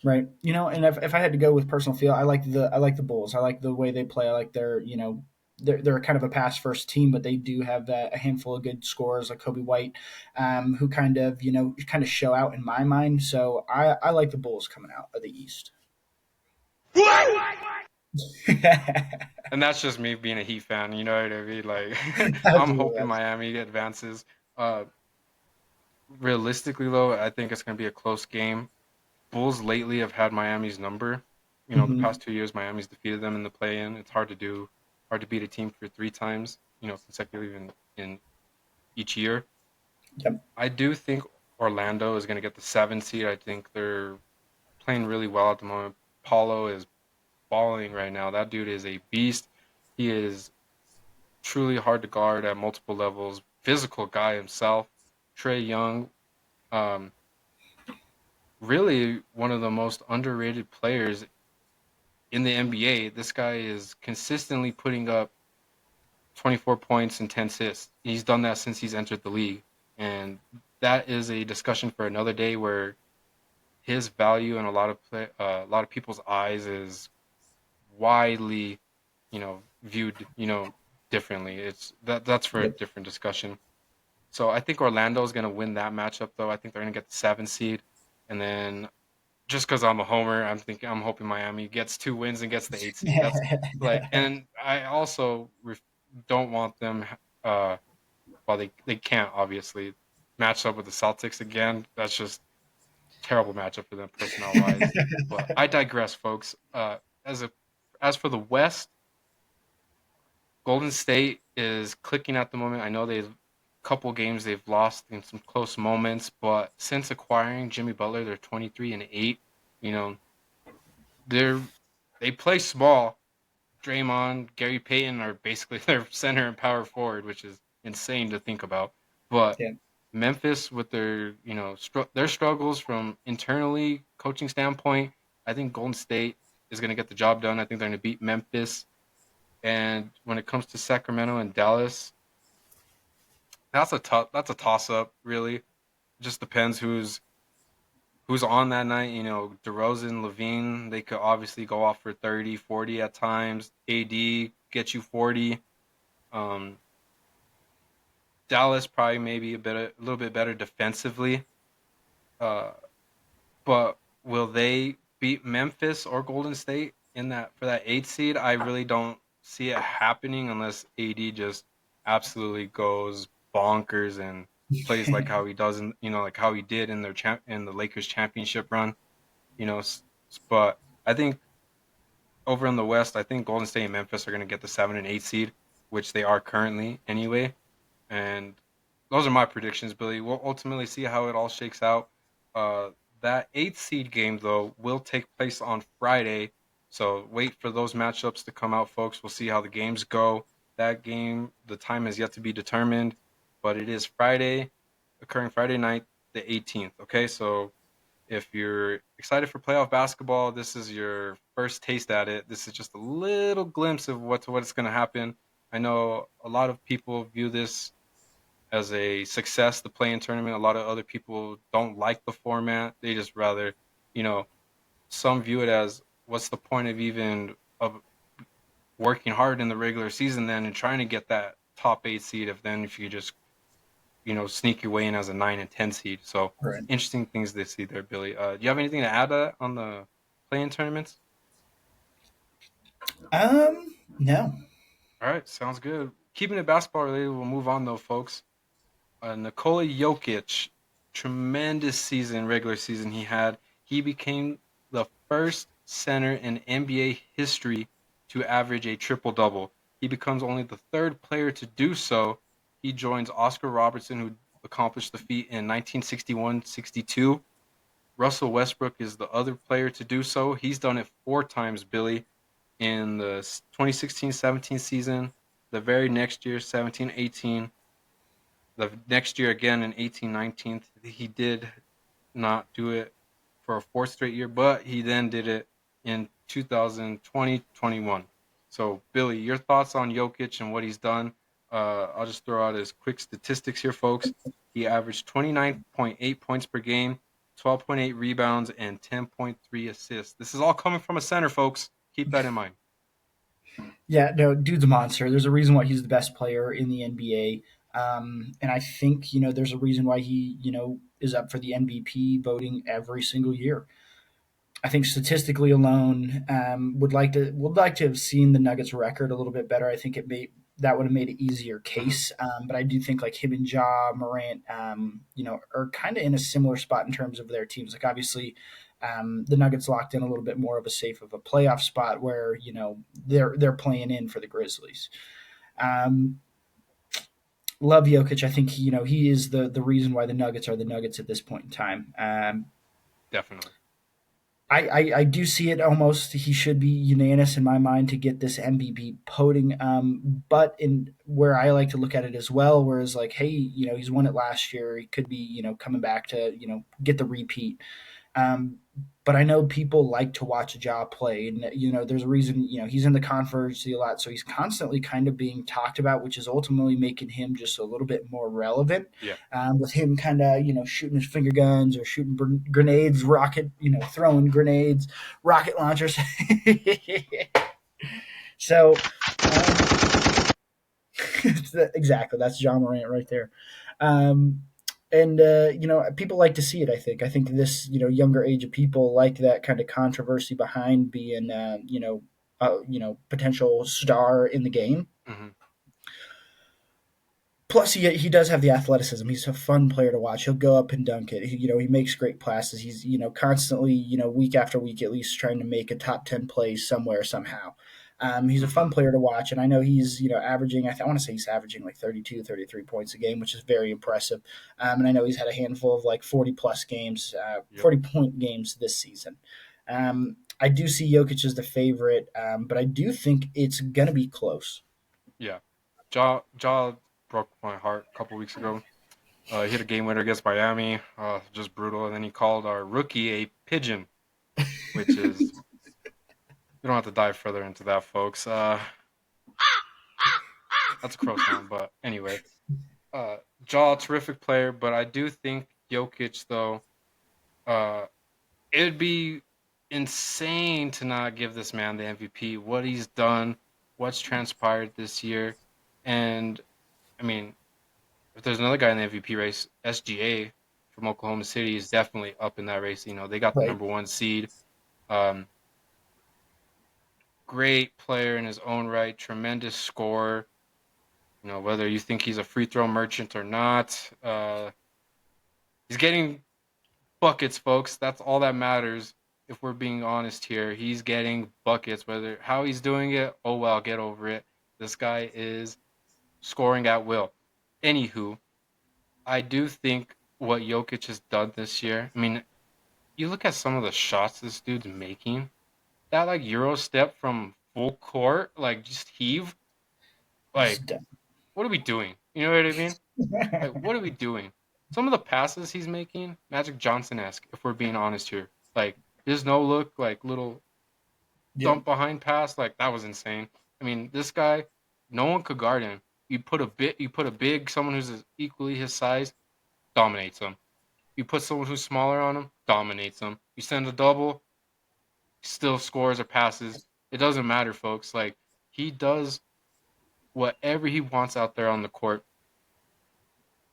B: Right. And if I had to go with personal feel, I like the Bulls. I like the way they play. I like they're kind of a pass first team, but they do have a handful of good scorers like Kobe White, who kind of show out in my mind. So I like the Bulls coming out of the East.
A: And that's just me being a Heat fan. You know what I mean? Like, I'm
B: Absolutely.
A: hoping Miami advances. Uh, Realistically, though, I think it's going to be a close game. Bulls lately have had Miami's number. The
B: Mm-hmm.
A: past 2 years, Miami's defeated them in the play-in. It's hard to do, hard to beat a team for three times, consecutively in each year.
B: Yep.
A: I do think Orlando is going to get the 7 seed. I think they're playing really well at the moment. Paulo is balling right now. That dude is a beast. He is truly hard to guard at multiple levels. Physical guy himself. Trey Young, um, really one of the most underrated players in the NBA. This guy is consistently putting up 24 points and 10 assists. He's done that since he's entered the league. And that is a discussion for another day where his value in a lot of people's eyes is widely, viewed, differently. That's for a
B: Yep.
A: different discussion. So I think Orlando is going to win that matchup, though. I think they're going to get the 7 seed, and then just because I'm a homer, I'm hoping Miami gets 2 wins and gets the 8 seed. That's like, and I also don't want them. Uh, well, they can't obviously match up with the Celtics again. That's just terrible matchup for them personnel wise. But I digress, folks. As a as for the West, Golden State is clicking at the moment. I know they've couple games they've lost in some close moments, but since acquiring Jimmy Butler, they're 23-8. You know, they're they play small. Draymond, Gary Payton are basically their center and power forward, which is insane to think about. But
B: Yeah.
A: Memphis, with their their struggles from internally coaching standpoint, I think Golden State is going to get the job done. I think they're going to beat Memphis. And when it comes to Sacramento and Dallas, that's a toss up, really. It just depends who's on that night. DeRozan, Levine, they could obviously go off for 30, 40 at times. AD get you 40. Um, Dallas probably maybe a little bit better defensively. Uh, but will they beat Memphis or Golden State in that for that 8 seed? I really don't see it happening unless AD just absolutely goes bonkers and plays like how he does like how he did in in the Lakers championship run. You know, but I think over in the West, I think Golden State and Memphis are going to get the 7 and 8 seed, which they are currently anyway. And those are my predictions, Billy. We'll ultimately see how it all shakes out. Uh, that 8 seed game, though, will take place on Friday. So wait for those matchups to come out, folks. We'll see how the games go. That game, the time is yet to be determined, but it is Friday, occurring Friday night, the 18th. Okay, so if you're excited for playoff basketball, this is your first taste at it. This is just a little glimpse of what's going to happen. I know a lot of people view this as a success, the play-in tournament. A lot of other people don't like the format. They just rather, you know, some view it as what's the point of even of working hard in the regular season then and trying to get that top 8 seed if you just sneak your way in as a 9 and 10 seed. So
B: Right.
A: interesting things to see there, Billy. Do you have anything to add on the play-in tournaments?
B: No.
A: All right, sounds good. Keeping it basketball related, we'll move on though, folks. Nikola Jokic, tremendous season, regular season he had. He became the first center in NBA history to average a triple double. He becomes only the third player to do so. He joins Oscar Robertson, who accomplished the feat in 1961-62. Russell Westbrook is the other player to do so. He's done it 4 times, Billy, in the 2016-17 season, the very next year, 17-18, the next year again in 18-19. He did not do it for a fourth straight year, but he then did it in 2020-21. So, Billy, your thoughts on Jokic and what he's done? I'll just throw out his quick statistics here, folks. He averaged 29.8 points per game, 12.8 rebounds, and 10.3 assists. This is all coming from a center, folks. Keep that in mind.
B: Yeah, no, dude's a monster. There's a reason why he's the best player in the NBA. And I think, there's a reason why he, is up for the MVP voting every single year. I think statistically alone, would like to have seen the Nuggets record a little bit better. I think that would have made an easier
A: Mm-hmm.
B: case. But I do think like him and Ja Morant, are kind of in a similar spot in terms of their teams. Like obviously, the Nuggets locked in a little bit more of a safe of a playoff spot where they're playing in for the Grizzlies. Um, Love Jokic. I think he is the reason why the Nuggets are the Nuggets at this point in time.
A: Definitely.
B: I do see it almost. He should be unanimous in my mind to get this MVP voting. But in where I like to look at it as well, whereas like, hey, he's won it last year. He could be, coming back to, get the repeat. Um, but I know people like to watch Ja play, and there's a reason. He's in the controversy a lot, so he's constantly kind of being talked about, which is ultimately making him just a little bit more relevant.
A: Yeah.
B: With him kind of shooting his finger guns or shooting grenades, throwing grenades, rocket launchers. So exactly, that's John Morant right there. Um, and people like to see it. I think this younger age of people like that kind of controversy behind being potential star in the game.
A: Mm-hmm.
B: Plus, he does have the athleticism. He's a fun player to watch. He'll go up and dunk it. He makes great passes. He's constantly week after week at least trying to make a top 10 plays somewhere somehow. He's a
A: Mm-hmm.
B: fun player to watch, and I know he's averaging. I want to say he's averaging like 32, 33 points a game, which is very impressive. And I know he's had a handful of like 40 plus games,
A: Yep.
B: 40-point games this season. I do see Jokic as the favorite, but I do think it's gonna be close.
A: Yeah. Jaw broke my heart a couple weeks ago. He hit a game winner against Miami, just brutal. And then he called our rookie a pigeon, which is we don't have to dive further into that, folks. That's a crow sound, but anyway, uh, Jaw terrific player, but I do think Jokic though, uh, it'd be insane to not give this man the MVP. What he's done, what's transpired this year, and I mean, if there's another guy in the MVP race, SGA from Oklahoma City is definitely up in that race. They got the
B: Right?
A: number one seed. Um, Great player in his own right, tremendous scorer. Whether you think he's a free throw merchant or not, he's getting buckets, folks. That's all that matters. If we're being honest here, he's getting buckets. Whether how he's doing it, oh well, get over it. This guy is scoring at will. Anywho, I do think what Jokic has done this year. I mean, you look at some of the shots this dude's making. That like Euro step from full court, like just heave.
B: He's
A: Like, what are we doing? You know what I mean? Like, what are we doing? Some of the passes he's making, Magic Johnson esque, if we're being honest here. Like, his no look, like little
B: Yep.
A: dump behind pass, like that was insane. I mean, this guy, no one could guard him. You put a big someone who's equally his size, dominates him. You put someone who's smaller on him, dominates him. You send a double, still scores or passes. It doesn't matter, folks. Like he does whatever he wants out there on the court,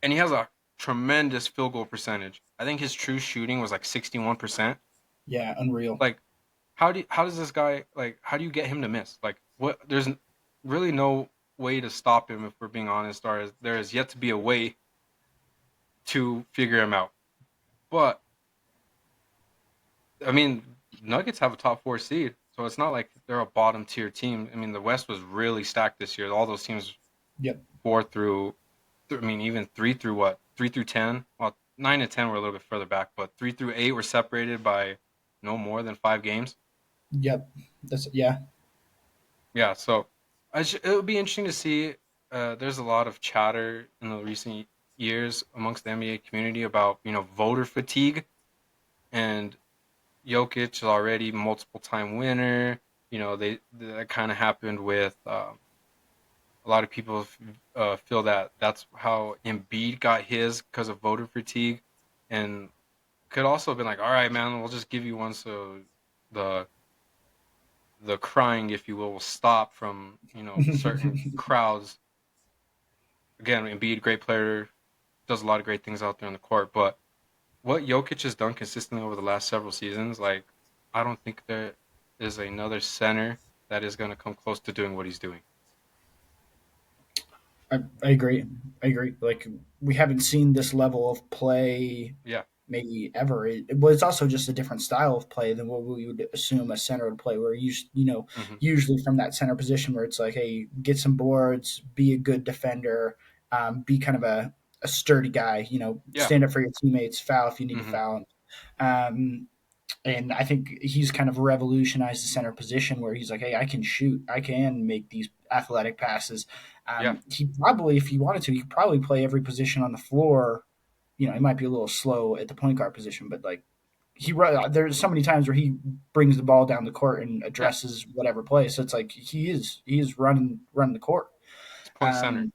A: and he has a tremendous field goal percentage. I think his true shooting was like 61%.
B: Yeah, unreal.
A: Like how does this guy like how do you get him to miss? Like what there's really no way to stop him if we're being honest, or there is yet to be a way to figure him out. But I mean, Nuggets have a top four seed, so it's not like they're a bottom tier team. I mean, the West was really stacked this year. All those teams
B: Yep.
A: four through, I mean, even three through what? 3 through 10. Well, 9 and 10 were a little bit further back, but 3 through 8 were separated by no more than 5 games.
B: Yep, that's yeah.
A: Yeah, so it would be interesting to see. There's a lot of chatter in the recent years amongst the NBA community about voter fatigue, and Jokic is already multiple time winner. That kind of happened with a lot of people feel that that's how Embiid got his because of voter fatigue, and could also have been like, all right, man, we'll just give you one so the the crying, if you will stop from certain crowds. Again, Embiid, great player, does a lot of great things out there on the court, but what Jokic has done consistently over the last several seasons, like I don't think there is another center that is going to come close to doing what he's doing.
B: I agree. I agree. Like we haven't seen this level of play
A: Yeah.
B: maybe ever. Well, it's also just a different style of play than what we would assume a center would play. Where
A: Hmm.
B: usually from that center position where it's like, hey, get some boards, be a good defender, be kind of a sturdy guy.
A: Yeah.
B: Stand up for your teammates, foul if you need to
A: Hmm.
B: foul. Um, and I think he's kind of revolutionized the center position where he's like, hey, I can shoot, I can make these athletic passes.
A: Yeah.
B: He probably, if he wanted to, he could probably play every position on the floor. He might be a little slow at the point guard position, but like there's so many times where he brings the ball down the court and
A: Yeah.
B: addresses whatever play. So it's like he is running the court.
A: It's point center.
B: Um,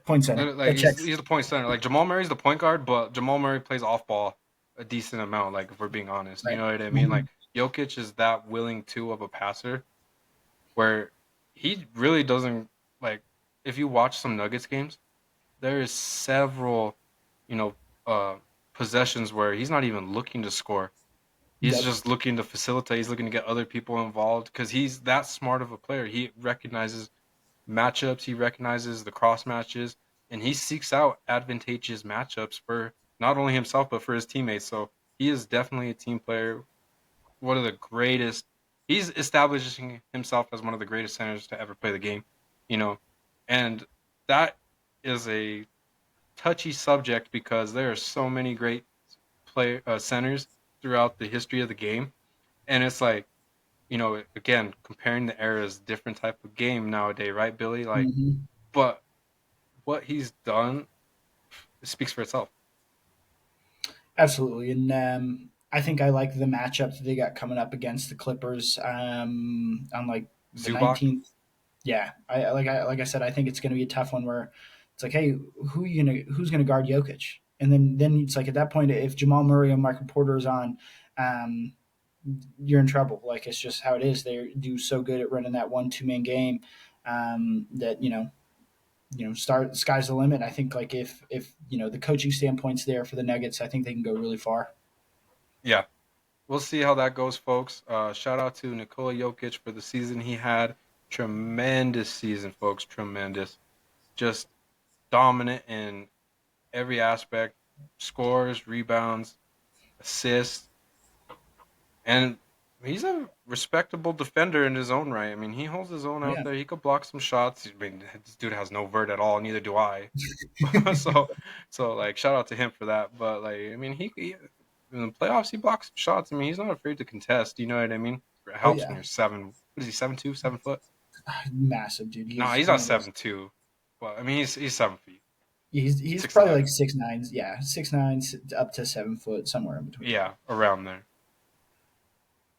B: point center
A: Like
B: that
A: he's
B: checks.
A: he's the point center. Like Jamal Murray's the point guard, but Jamal Murray plays off ball a decent amount. Like if we're being honest, you
B: Right.
A: know what I mean.
B: Mhm.
A: Like Jokic is that willing too of a passer where he really doesn't like. If you watch some Nuggets games, there is several, you know, uh, possessions where he's not even looking to score. He's
B: Yep.
A: just looking to facilitate. He's looking to get other people involved because he's that smart of a player. He recognizes matchups, he recognizes the cross matches, and he seeks out advantageous matchups for not only himself but for his teammates. So he is definitely a team player. One of the greatest. He's establishing himself as one of the greatest centers to ever play the game. You know, and that is a touchy subject because there are so many great centers throughout the history of the game, and it's like again comparing the eras, different type of game nowadays, right, Billy? Like,
B: Hmm.
A: but what he's done speaks for itself.
B: Absolutely, and I think I like the matchup that they got coming up against the Clippers on like the
A: Zubac,
B: 19th. Yeah, I said, I think it's going to be a tough one where it's like, hey, who's gonna guard Jokic? And then it's like at that point, if Jamal Murray and Michael Porter is on, um, you're in trouble. Like it's just how it is. They do so good at running that 1-2 man game that start sky's the limit. I think like if the coaching standpoint's there for the Nuggets, I think they can go really far.
A: yeah, we'll see how that goes, folks. Shout out to Nikola Jokic for the season he had. Tremendous season, folks. Tremendous. Just dominant in every aspect. Scores, rebounds, assists, and he's a respectable defender in his own right. I mean, he holds his own
B: Oh
A: out
B: yeah,
A: there. He could block some shots. I mean, this dude has no vert at all. Neither do I. so, like, shout out to him for that. But like, I mean, he in the playoffs he blocks some shots. I mean, he's not afraid to contest. You know what I mean? It
B: oh
A: helps when
B: yeah,
A: you're seven. What is he? 7'2", 7 foot?
B: massive dude.
A: No,
B: He's
A: he's
B: one
A: not
B: of those.
A: 7'2". But I mean, he's 7 feet,
B: He's
A: six and a
B: probably
A: half.
B: like 6'9". Yeah, 6'9", up to 7 foot, somewhere in between.
A: Yeah, around there.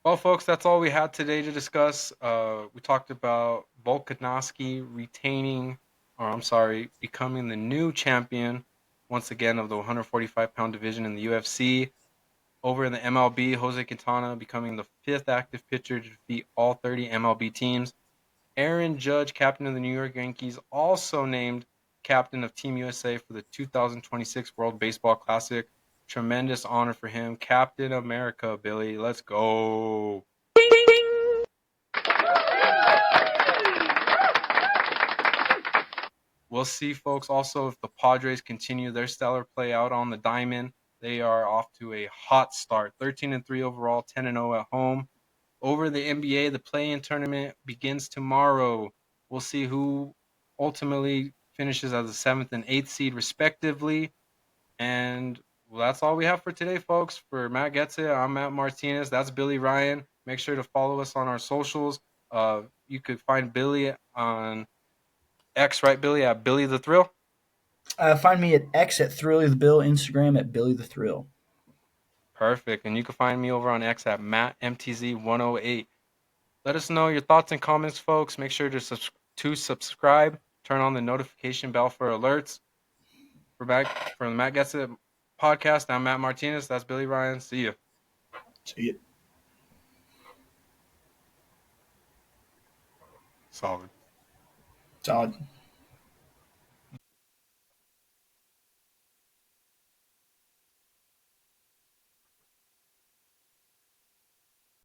A: Well, folks, that's all we had today to discuss. We talked about Volkanovski retaining, or I'm sorry, becoming the new champion once again of the 145-pound division in the UFC. Over in the MLB, Jose Quintana becoming the fifth active pitcher to defeat all 30 MLB teams. Aaron Judge, captain of the New York Yankees, also named captain of Team USA for the 2026 World Baseball Classic. Tremendous honor for him. Captain America, Billy. Let's go. We'll see, folks, also if the Padres continue their stellar play out on the diamond. They are off to a hot start, 13-3 overall, 10-0 at home. Over the NBA, the play-in tournament begins tomorrow. We'll see who ultimately finishes as the seventh and eighth seed, respectively. And well, that's all we have for today, folks. For Matt Gets It, I'm Matt Martinez. That's Billy Ryan. Make sure to follow us on our socials. You could find Billy on X, right, Billy, at Billy the Thrill.
B: Find me at X at Thrilly the Bill, Instagram at Billy the Thrill.
A: Perfect. And you can find me over on X at MattMTZ108. Let us know your thoughts and comments, folks. Make sure to subscribe. Turn on the notification bell for alerts. We're back from the Matt Gets It podcast. I'm Matt Martinez. That's Billy Ryan. See you.
B: See you.
A: Solid.
B: Solid.